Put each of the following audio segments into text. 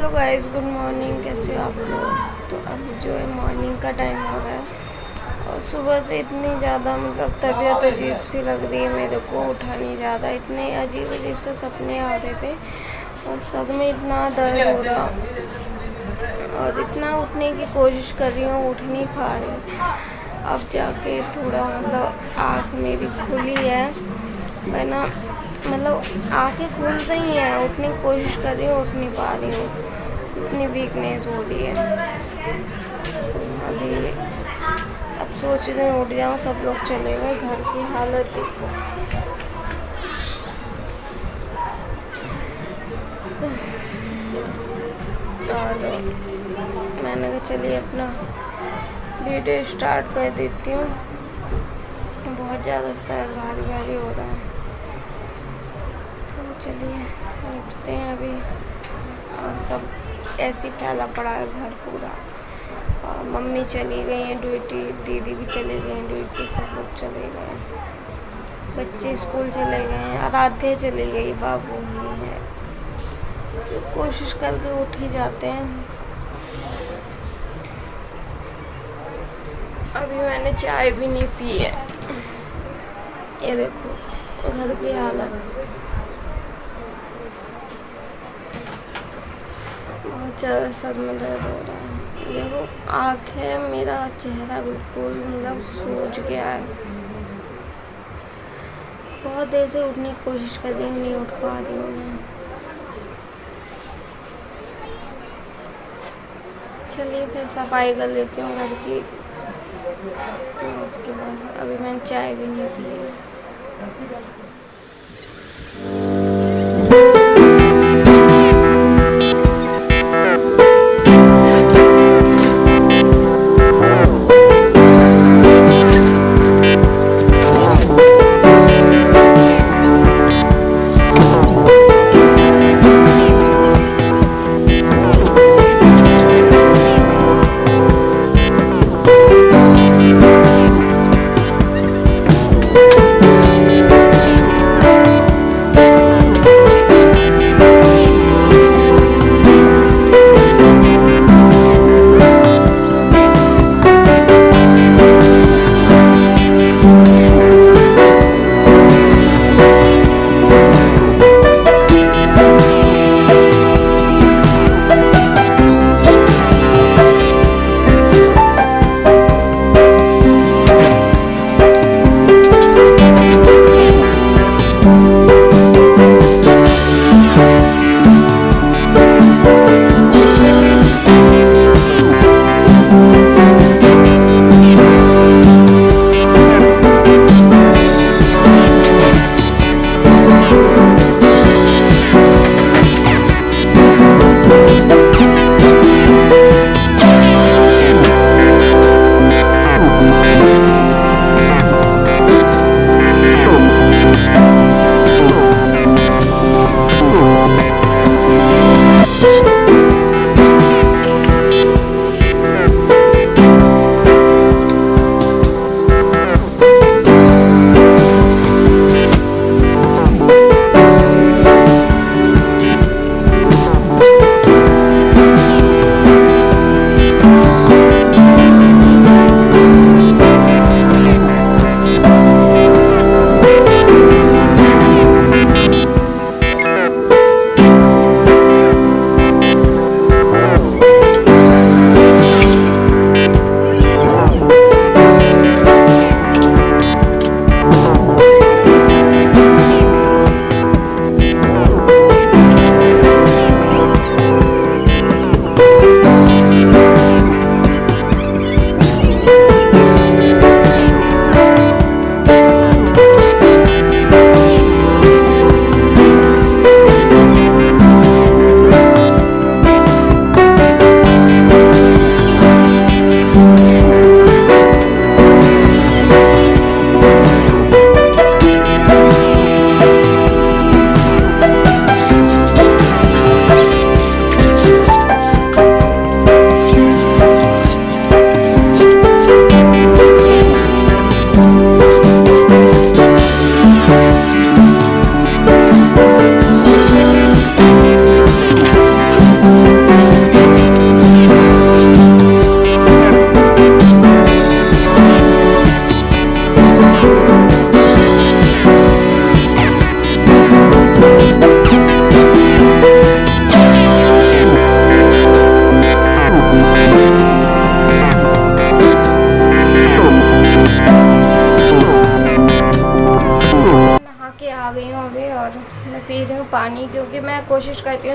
Hello guys, good morning. कैसे हो आप लोग? तो अभी जो है मॉर्निंग का टाइम हो रहा है और सुबह से इतनी ज़्यादा तबीयत अजीब सी लग रही है मेरे को। उठा नहीं जा रहा, इतने अजीब अजीब से सपने आ रहे थे और सर में इतना दर्द हो रहा और इतना उठने की कोशिश कर रही हूँ, उठ नहीं पा रही। अब जाके थोड़ा आँख मेरी खुली है, वरना आँखें खुल रही हैं, उठने की कोशिश कर रही हूँ, उठ नहीं पा रही हूँ, इतनी वीकनेस हो रही है। अभी अब सोच रही हूँ उठ जाऊँ, सब लोग चले गए, घर की हालत देखो। और मैंने कहा चलिए अपना वीडियो स्टार्ट कर देती हूँ। बहुत ज़्यादा सर भारी भारी हो रहा है, तो चलिए उठते हैं अभी। और सब ऐसे फैला पड़ा है घर पूरा। और मम्मी चली गई हैं ड्यूटी, दीदी भी चले गए हैं ड्यूटी, सब लोग चले गए हैं, बच्चे स्कूल चले गए हैं, आराध्या चली गई, बाबू ही है जो कोशिश करके उठ ही जाते हैं। अभी मैंने चाय भी नहीं पी है, ये देखो घर की हालत। बहुत ज़्यादा सर में दर्द हो रहा है। देखो आँखें, मेरा चेहरा बिल्कुल सूज गया है। बहुत देर से उठने की कोशिश कर रही हूँ, नहीं उठ पा रही हूँ मैं। चलिए फिर सफाई कर लेती हूँ घर की, तो उसके बाद अभी मैंने चाय भी नहीं पी है।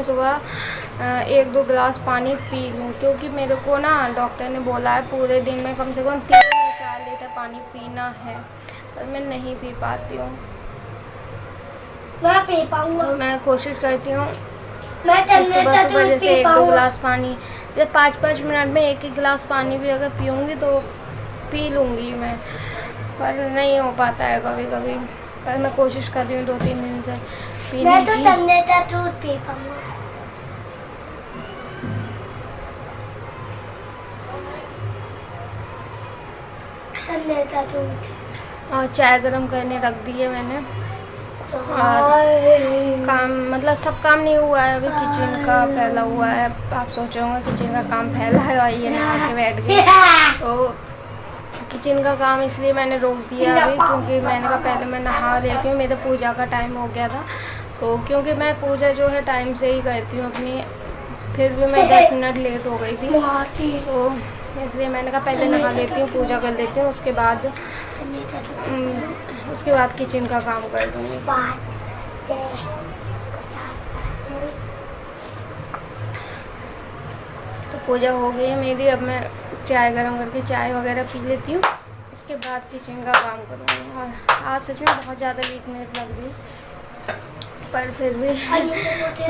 हूँ सुबह 1-2 गिलास पानी पी लूँ, क्योंकि मेरे को ना डॉक्टर ने बोला है पूरे दिन में कम से कम 3 या 4 लीटर पानी पीना है, पर मैं नहीं पी पाती हूँ। मैं पी पाऊंगा। तो मैं कोशिश करती हूँ मैं सुबह सुबह जैसे 1-2 गिलास पानी, जैसे 5-5 मिनट में 1-1 गिलास पानी भी अगर पीऊँगी तो पी लूँगी मैं, पर नहीं हो पाता है कभी कभी। पर मैं कोशिश कर रही हूँ 2-3 दिन से पीने मैं तो की। ठंडे का दूध पी पाऊंगा। ठंडे का दूध। और चाय गरम करने रख दी है मैंने। काम मतलब सब काम नहीं हुआ है, अभी किचन का फैला हुआ है। आप सोचे होंगे किचन का काम फैला है और ये नहा के बैठ गई, तो किचन का काम इसलिए मैंने रोक दिया अभी, क्योंकि मैंने कहा पहले मैं नहा लेती हूँ। मेरे पूजा का टाइम हो गया था, तो क्योंकि मैं पूजा जो है टाइम से ही करती हूँ अपनी, फिर भी मैं 10 मिनट लेट हो गई थी, तो इसलिए मैंने कहा पहले नहा लेती हूँ, पूजा कर लेती हूँ, उसके बाद किचन का काम कर दूँगी। तो पूजा हो गई है मेरी, अब मैं चाय गरम करके चाय वगैरह पी लेती हूँ, उसके बाद किचन का काम करूँगी। और आज सच में बहुत ज़्यादा वीकनेस लग रही, पर फिर भी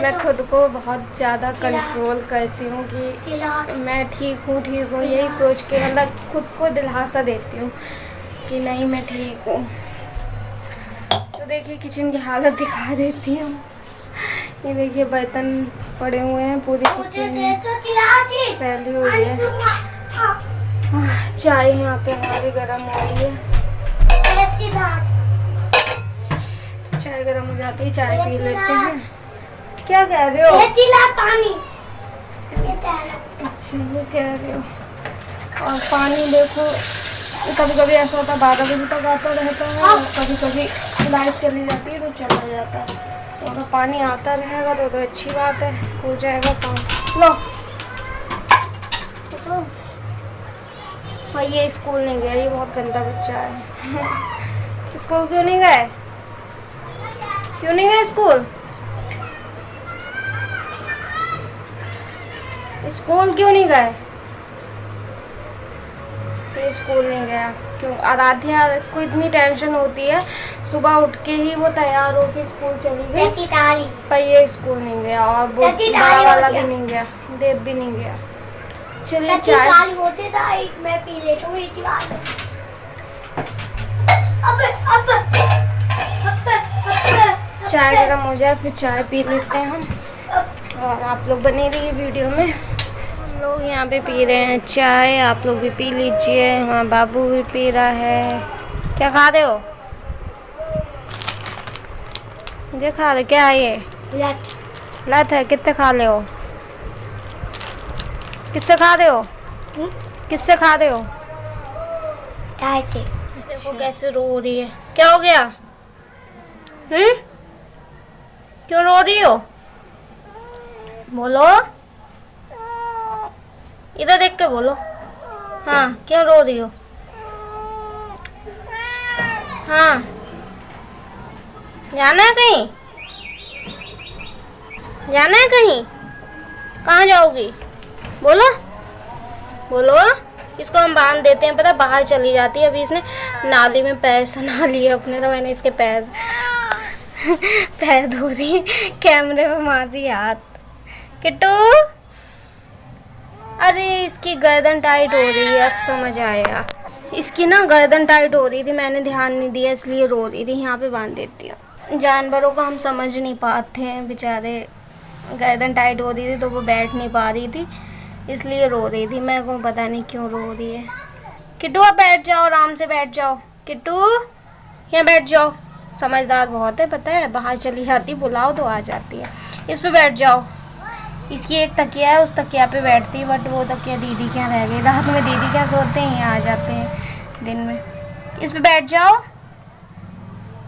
मैं खुद को बहुत ज़्यादा कंट्रोल करती हूँ कि मैं ठीक हूँ यही सोच के, मतलब खुद को दिलासा देती हूँ कि नहीं मैं ठीक हूँ। तो देखिए किचन की हालत दिखा देती हूँ। ये देखिए बर्तन पड़े हुए हैं, पूरी किचन फैली हुई है। चाय यहाँ पे हमारी गर्म हो रही है, चाय गर्म हो जाती है, चाय पी लेते हैं। क्या कह रहे हो? पानी। अच्छा ये कह रहे हो। और पानी देखो कभी कभी ऐसा होता है 12 बजे तक आता रहता है, और कभी कभी लाइट चली जाती है तो चला जाता है। तो अगर पानी आता रहेगा तो अच्छी बात है, हो जाएगा काम। लो तो हाँ, ये स्कूल नहीं गया, ये बहुत गंदा बच्चा है। स्कूल क्यों नहीं गए? क्यों नहीं गए स्कूल? स्कूल क्यों नहीं गए? ये स्कूल नहीं गया क्यों? आराध्या को इतनी टेंशन होती है, सुबह उठ के ही वो तैयार होके स्कूल चली गई, पर ये स्कूल नहीं गया, और वो बड़ा वाला भी नहीं गया, देव भी नहीं गया। चलिए चाय होते था, इसमें पी लेता हूँ एक बार। चाय गरम हो जाए फिर चाय पी लेते हैं हम, और आप लोग बने रहिए वीडियो में। हम लोग यहाँ पे पी रहे हैं चाय, आप लोग भी पी लीजिए। हाँ बाबू भी पी रहा है। क्या खा रहे हो? ये खा रहे क्या है ये? लत है। कितने खा रहे हो? किससे खा रहे हो? किससे खा रहे हो? देखो कैसे रो रही है। क्या हो गया? क्यों रो रही हो? बोलो, इधर देख के बोलो। हाँ क्यों रो रही हो? हाँ जाना है कहीं? जाना है कहीं? कहाँ जाओगी? बोलो बोलो। इसको हम बांध देते हैं, पता बाहर चली जाती है। अभी इसने नाली में पैर सना लिए अपने, तो मैंने इसके पैर धो रही, कैमरे में मार रही हाथ। किट्टू, अरे इसकी गर्दन टाइट हो रही है, अब समझ आया। इसकी ना गर्दन टाइट हो रही थी, मैंने ध्यान नहीं दिया इसलिए रो रही थी। यहाँ पे बांध देती हूँ। जानवरों को हम समझ नहीं पाते हैं, बेचारे गर्दन टाइट हो रही थी तो वो बैठ नहीं पा रही थी, इसलिए रो रही थी। मेरे को पता नहीं क्यों रो रही है। किट्टू आप बैठ जाओ, आराम से बैठ जाओ। किट्टू यहाँ बैठ जाओ, समझदार बहुत है, पता है। बाहर चली जाती, बुलाओ तो आ जाती है। इस पे बैठ जाओ। इसकी एक तकिया है, उस तकिया पे बैठती है, बट वो तकिया दीदी के यहाँ रह गई। रात में दीदी क्या सोते हैं, यहाँ आ जाते हैं दिन में। इस पे बैठ जाओ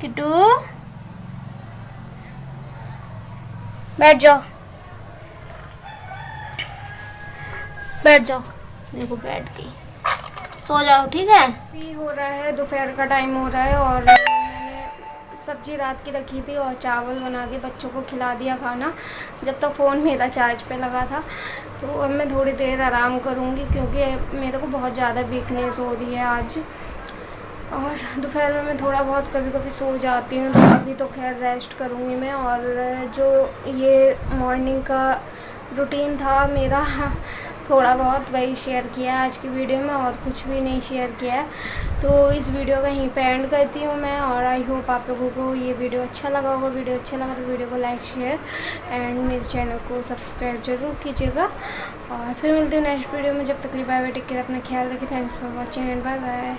किट्टू, बैठ जाओ, बैठ जाओ। देखो बैठ गई, सो जाओ ठीक है। भी हो रहा है, दोपहर का टाइम हो रहा है, और मैंने सब्जी रात की रखी थी और चावल बना के बच्चों को खिला दिया खाना, जब तक फ़ोन मेरा चार्ज पे लगा था। तो अब मैं थोड़ी देर आराम करूँगी क्योंकि मेरे को बहुत ज़्यादा वीकनेस हो रही है आज। और दोपहर में मैं थोड़ा बहुत कभी कभी सो जाती हूँ, तो अभी तो खैर रेस्ट करूँगी मैं। और जो ये मॉर्निंग का रूटीन था मेरा, थोड़ा बहुत वही शेयर किया है आज की वीडियो में, और कुछ भी नहीं शेयर किया है। तो इस वीडियो का यहीं पे एंड करती हूँ मैं, और आई होप आप लोगों को ये वीडियो अच्छा लगा होगा। वीडियो अच्छा लगा तो वीडियो को लाइक, शेयर एंड मेरे चैनल को सब्सक्राइब जरूर कीजिएगा। और फिर मिलती हूँ नेक्स्ट वीडियो में। जब तक के लिए बाय बाय, टेक केयर, अपना ख्याल रखिए। Thanks for watching and bye bye.